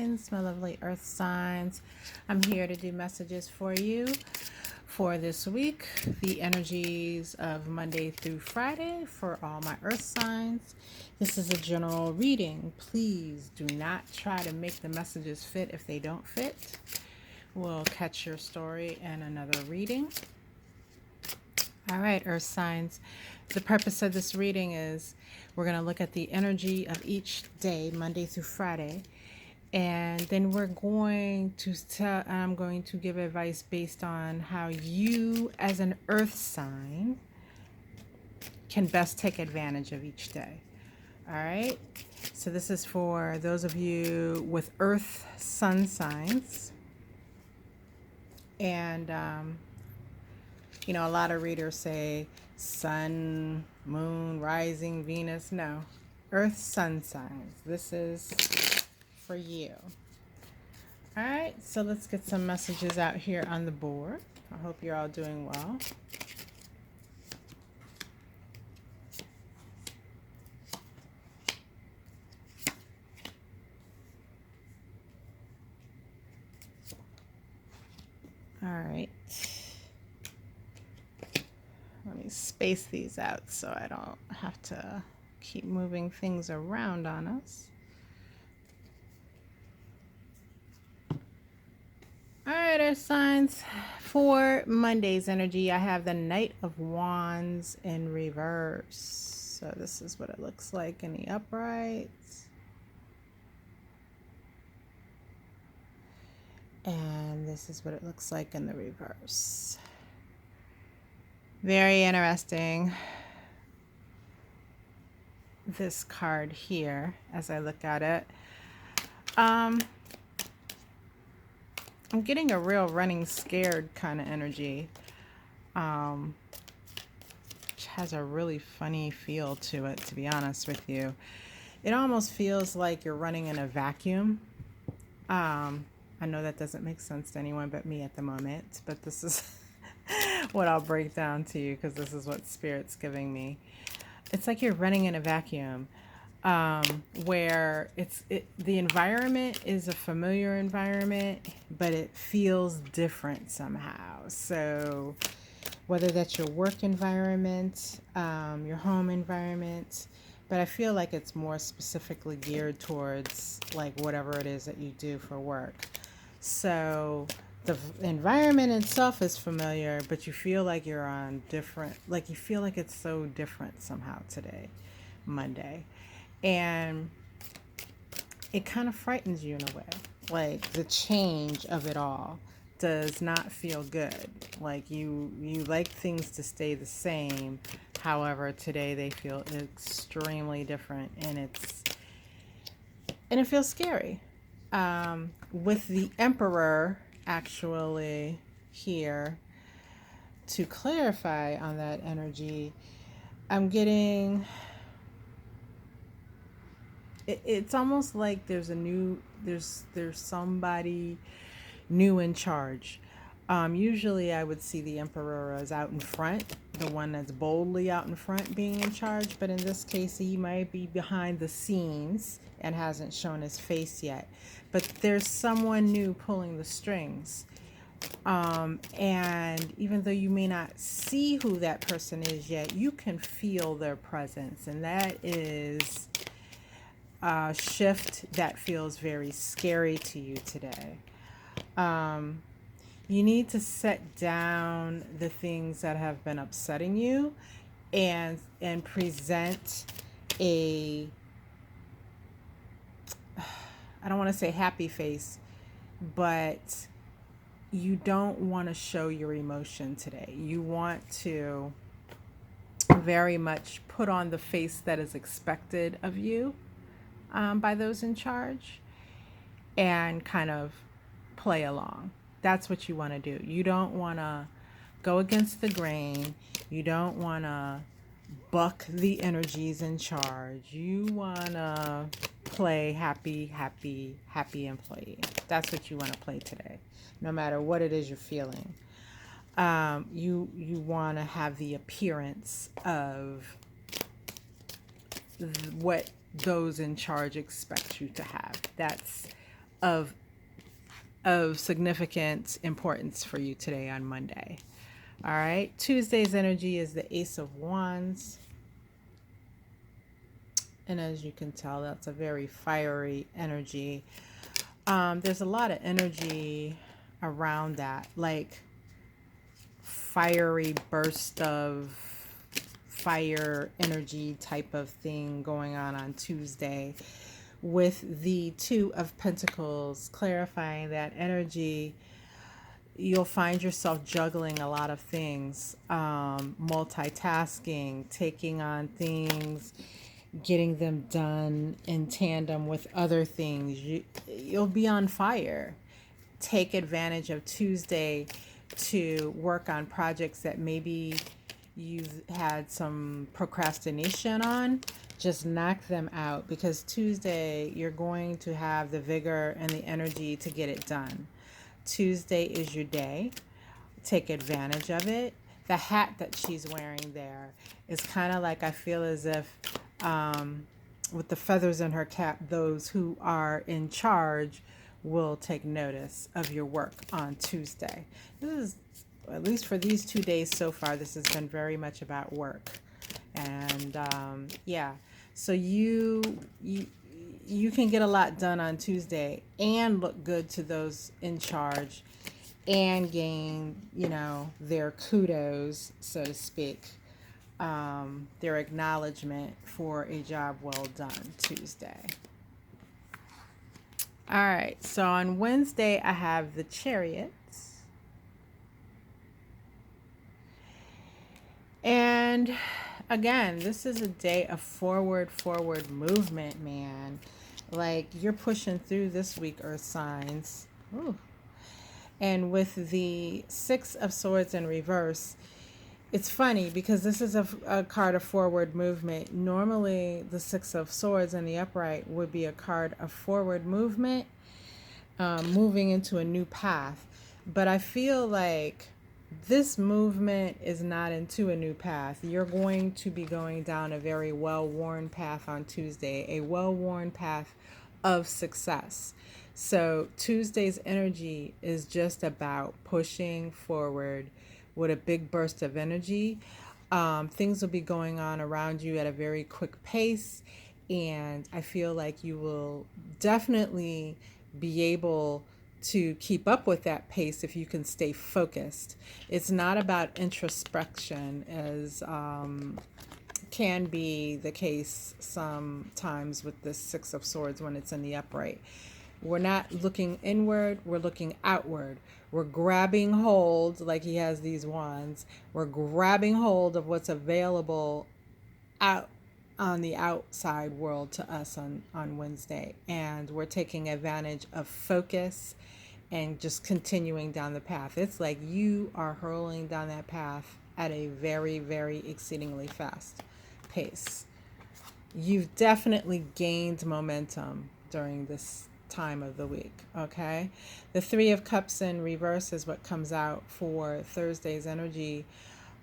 signs, my lovely earth signs. I'm here to do messages for you for this week, the energies of Monday through Friday for all my earth signs. This is a general reading. Please do not try to make the messages fit if they don't fit. We'll catch your story in another reading. All right, earth signs. The purpose of this reading is we're going to look at the energy of each day, Monday through Friday. And then I'm going to give advice based on how you as an earth sign can best take advantage of each day. All right. So this is for those of you with earth sun signs. And, a lot of readers say sun, moon, rising, Venus. No, earth sun signs. This is for you. All right, so let's get some messages out here on the board. I hope you're all doing well. All right. Let me space these out so I don't have to keep moving things around on us. All right, earth signs. For Monday's energy, I have the Knight of Wands in reverse. So this is what it looks like in the uprights. And this is what it looks like in the reverse. Very interesting. This card here, as I look at it. I'm getting a real running scared kind of energy, which has a really funny feel to it, to be honest with you. It almost feels like you're running in a vacuum. I know that doesn't make sense to anyone but me at the moment, but this is what I'll break down to you because this is what Spirit's giving me. It's like you're running in a vacuum. Where the environment is a familiar environment, but it feels different somehow. So whether that's your work environment, your home environment, but I feel like it's more specifically geared towards like whatever it is that you do for work. So the environment itself is familiar, but you feel like you're on different, like you feel like it's so different somehow today, Monday. And it kind of frightens you in a way. Like the change of it all does not feel good. Like you like things to stay the same. However, today they feel extremely different, and it feels scary. With the Emperor actually here, to clarify on that energy, I'm getting... It's almost like there's somebody new in charge. Usually I would see the Emperor as out in front, the one that's boldly out in front being in charge, but in this case he might be behind the scenes and hasn't shown his face yet. But there's someone new pulling the strings. And even though you may not see who that person is yet, you can feel their presence, and that is shift that feels very scary to you today. You need to set down the things that have been upsetting you and present a, I don't want to say happy face, but you don't want to show your emotion today. You want to very much put on the face that is expected of you by those in charge, and kind of play along. That's what you want to do. You don't want to go against the grain. You don't want to buck the energies in charge. You want to play happy employee. That's what you want to play today, no matter what it is you're feeling. You want to have the appearance of what those in charge expect you to have. That's of significant importance for you today on Monday. All right. Tuesday's energy is the Ace of Wands. And as you can tell, that's a very fiery energy. There's a lot of energy around that, like fiery burst of fire energy type of thing going on Tuesday, with the Two of Pentacles clarifying that energy. You'll find yourself juggling a lot of things, multitasking, taking on things, getting them done in tandem with other things. You'll be on fire. Take advantage of Tuesday to work on projects that maybe you've had some procrastination on. Just knock them out, because Tuesday you're going to have the vigor and the energy to get it done. Tuesday is your day. Take advantage of it. The hat that she's wearing there is kind of like, I feel as if with the feathers in her cap, those who are in charge will take notice of your work on Tuesday. This is, at least for these 2 days so far, this has been very much about work. And yeah, so you can get a lot done on Tuesday and look good to those in charge and gain, their kudos, so to speak, their acknowledgement for a job well done Tuesday. All right, so on Wednesday, I have the Chariots. And again, this is a day of forward movement, man. Like, you're pushing through this week, Earth signs. Ooh. And with the Six of Swords in reverse, it's funny because this is a card of forward movement. Normally, the Six of Swords in the upright would be a card of forward movement, moving into a new path. But I feel like this movement is not into a new path. You're going to be going down a very well-worn path on Tuesday, a well-worn path of success. So Tuesday's energy is just about pushing forward with a big burst of energy. Things will be going on around you at a very quick pace, and I feel like you will definitely be able to keep up with that pace if you can stay focused. It's not about introspection, as can be the case sometimes with the Six of Swords when it's in the upright. We're not looking inward, we're looking outward. We're grabbing hold, like he has these wands, we're grabbing hold of what's available out on the outside world to us on Wednesday. And we're taking advantage of focus and just continuing down the path. It's like you are hurling down that path at a very, very exceedingly fast pace. You've definitely gained momentum during this time of the week, okay? The Three of Cups in reverse is what comes out for Thursday's energy.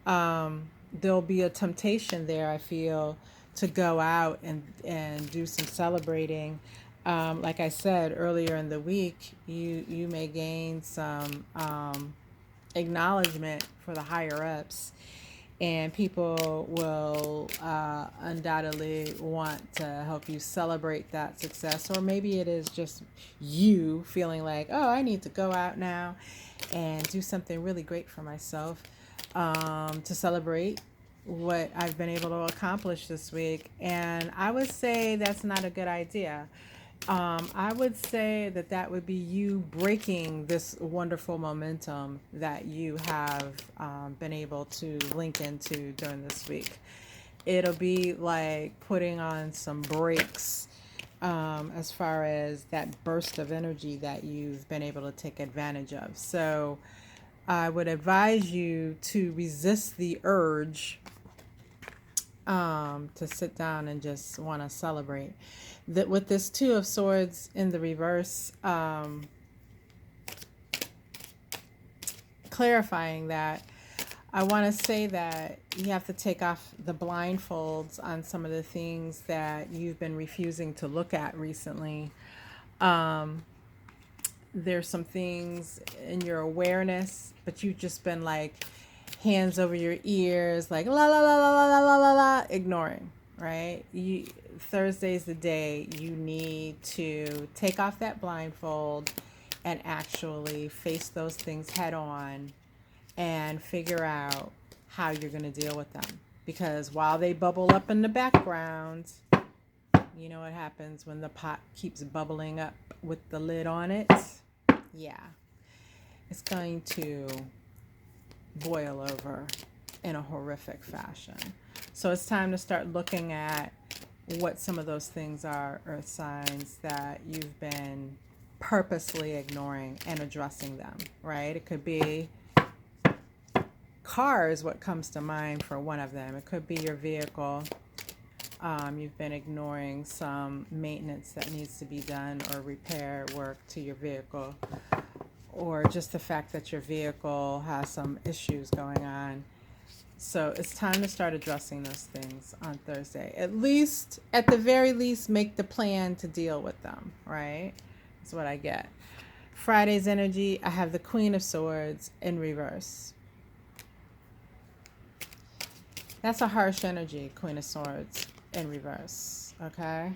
There'll be a temptation there, I feel, to go out and do some celebrating. Like I said earlier in the week, you may gain some acknowledgement for the higher ups, and people will undoubtedly want to help you celebrate that success. Or maybe it is just you feeling like, oh, I need to go out now and do something really great for myself, to celebrate what I've been able to accomplish this week. And I would say that's not a good idea. I would say that would be you breaking this wonderful momentum that you have been able to link into during this week. It'll be like putting on some brakes as far as that burst of energy that you've been able to take advantage of. So I would advise you to resist the urge to sit down and just want to celebrate. That with this Two of Swords in the reverse, clarifying that, I want to say that you have to take off the blindfolds on some of the things that you've been refusing to look at recently. there's some things in your awareness, but you've just been like hands over your ears, like la la la la la la la la la, ignoring, right? Thursday's the day you need to take off that blindfold and actually face those things head on and figure out how you're going to deal with them. Because while they bubble up in the background, you know what happens when the pot keeps bubbling up with the lid on it? Yeah, it's going to boil over in a horrific fashion. So it's time to start looking at what some of those things are, earth signs, that you've been purposely ignoring and addressing them, right? It could be car is what comes to mind for one of them. It could be your vehicle. You've been ignoring some maintenance that needs to be done or repair work to your vehicle, or just the fact that your vehicle has some issues going on. So it's time to start addressing those things on Thursday. At the very least, make the plan to deal with them, right? That's what I get. Friday's energy, I have the Queen of Swords in reverse. That's a harsh energy, Queen of Swords in reverse, okay?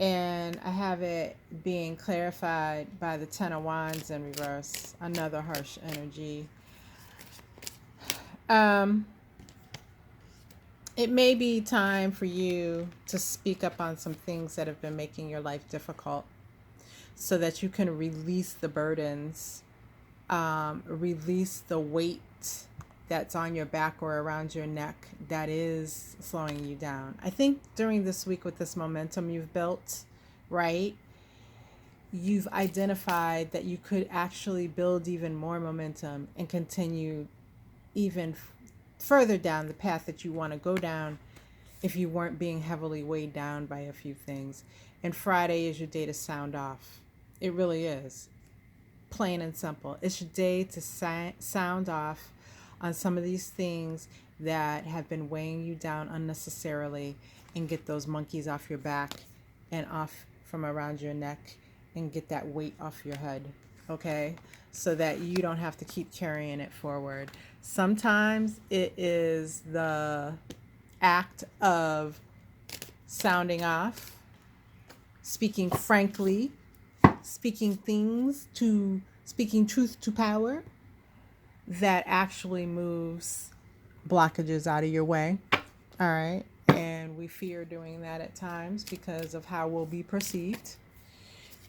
And I have it being clarified by the Ten of Wands in reverse, another harsh energy. It may be time for you to speak up on some things that have been making your life difficult so that you can release the burdens, release the weight that's on your back or around your neck that is slowing you down. I think during this week, with this momentum you've built, right, you've identified that you could actually build even more momentum and continue even further down the path that you want to go down if you weren't being heavily weighed down by a few things. And Friday is your day to sound off. It really is. Plain and simple. It's your day to sound off on some of these things that have been weighing you down unnecessarily, and get those monkeys off your back and off from around your neck, and get that weight off your head, okay? So that you don't have to keep carrying it forward. Sometimes it is the act of sounding off, speaking frankly, speaking truth to power, that actually moves blockages out of your way. All right. And we fear doing that at times because of how we'll be perceived.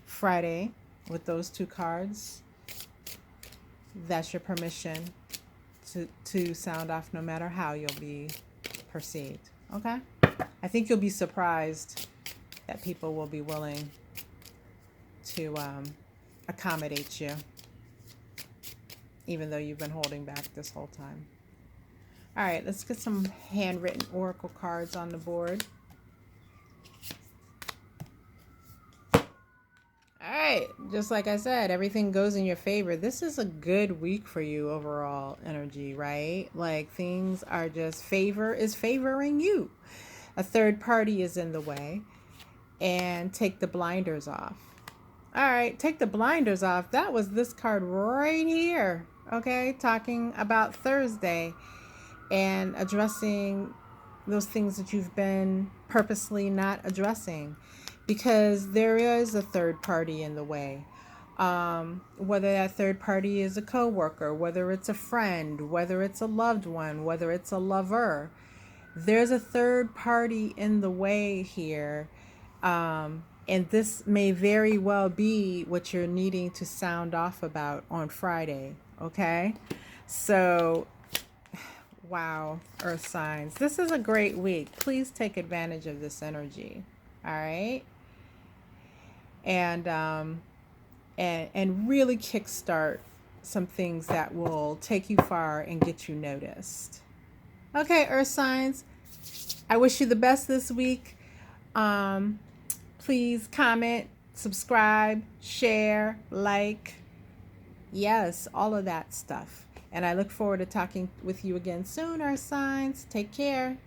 Friday, with those two cards, that's your permission to sound off no matter how you'll be perceived. Okay? I think you'll be surprised that people will be willing to accommodate you, even though you've been holding back this whole time. All right, let's get some handwritten oracle cards on the board. All right, just like I said, everything goes in your favor. This is a good week for you overall energy, right? Like things are just favor is favoring you. A third party is in the way, and take the blinders off. All right, take the blinders off. That was this card right here. Okay, talking about Thursday and addressing those things that you've been purposely not addressing, because there is a third party in the way. Whether that third party is a coworker, whether it's a friend, whether it's a loved one, whether it's a lover, there's a third party in the way here. And this may very well be what you're needing to sound off about on Friday. Okay. So, wow, earth signs, this is a great week. Please take advantage of this energy. All right. And really kickstart some things that will take you far and get you noticed. Okay, earth signs, I wish you the best this week. Please comment, subscribe, share, like. Yes, all of that stuff. And I look forward to talking with you again soon, earth signs. Take care.